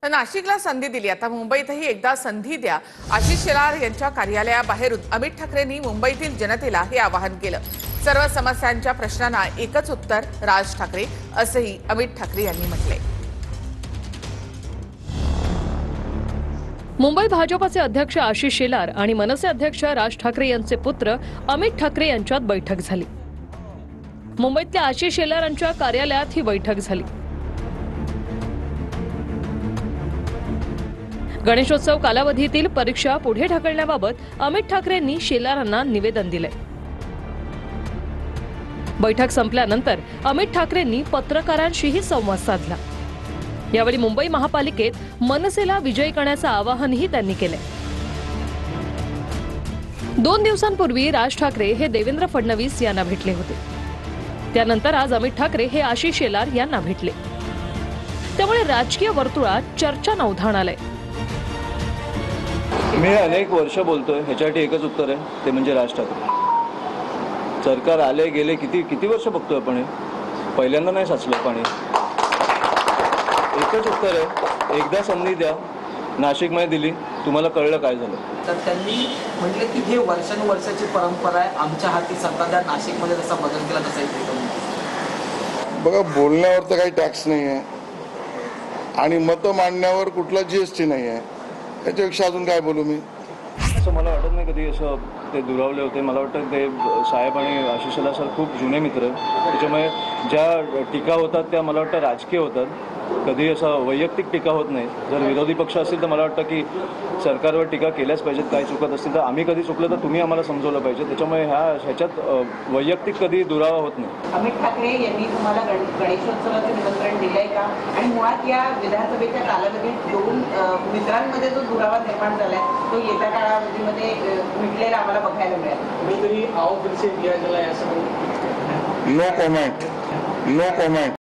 नाशिकला संधी दिली, आता मुंबईतही एकदा संधी द्या। आशिष शेलार यांच्या कार्यालयाबाहेरून अमित ठाकरेंनी मुंबईतील जनतेला हे आवाहन केलं। सर्व समस्यांच्या प्रश्नांना एकच उत्तर राज ठाकरे, असंही अमित ठाकरे यांनी म्हटले। मुंबई भाजपचे अध्यक्ष आशिष शेलार आणि मनसे अध्यक्ष राज ठाकरे यांचे पुत्र अमित ठाकरे यांच्यात बैठक झाली। मुंबईतल्या आशिष शेलार यांच्या कार्यालयात ही बैठक झाली। गणेशोत्सव कालावधीतील परीक्षा पुढे ढकलण्याबाबत अमित ठाकरेंनी शेलारांना निवेदन दिले। बैठक संपल्यानंतर अमित ठाकरेंनी पत्रकारांशीही संवाद साधला। यावेळी मुंबई महापालिकेत मनसेला विजयी करण्याचं आवाहनही त्यांनी केले। 2 दिवसांपूर्वी राज ठाकरे हे देवेंद्र फडणवीस यांना भेटले होते। त्यानंतर आज अमित ठाकरे हे आशिष शेलार यांना भेटले। त्यामुळे राजकीय वर्तुळात चर्चा उधाण आलंय। मी अनेक वर्ष बोलतोय, ह्याच्यासाठी एकच उत्तर आहे, ते म्हणजे राज ठाकरे। सरकार आले गेले किती वर्ष बघतोय आपण, पहिल्यांदा नाही साचलं पाणी। एकच उत्तर आहे, एकदा संधी द्या। नाशिकमध्ये दिली, तुम्हाला कळलं काय झालं। तर त्यांनी म्हटले की हे वर्षानुवर्षाची परंपरा आहे, आमच्या हाती सत्ता द्या। नाशिकमध्ये जसा बदल केला तसा इथे करू। बघा, बोलण्यावर तर काही टॅक्स नाही आहे आणि मतं मांडण्यावर कुठला जीएसटी नाही आहे। त्याच्यापेक्षा अजून काय बोलू मी? असं मला वाटत नाही कधी असं ते दुरावले होते। मला वाटतं ते साहेब आणि आशिष शेलार सर खूप जुने मित्र आहेत। त्याच्यामुळे ज्या टीका होतात त्या मला वाटतं राजकीय होतात, कधी असं वैयक्तिक टीका होत नाही। जर विरोधी पक्ष असतील तर मला वाटतं की सरकारवर टीका केल्याच पाहिजेत। काय चुकत असतील तर आम्ही कधी चुकलं तर तुम्ही आम्हाला समजवलं पाहिजे। त्याच्यामुळे ह्याच्यात वैयक्तिक कधी दुरावा होत नाही। अमित ठाकरे यांनी तुम्हाला गणेशोत्सवाचं निमंत्रण दिलंय का? आणि मुळात या विधानसभेच्या कालावधीत 2 मित्रांमध्ये जो दुरावा निर्माण झालाय तो येत्या काळामध्ये मिटलेला आम्हाला बघायला मिळेल। No comment, no comment.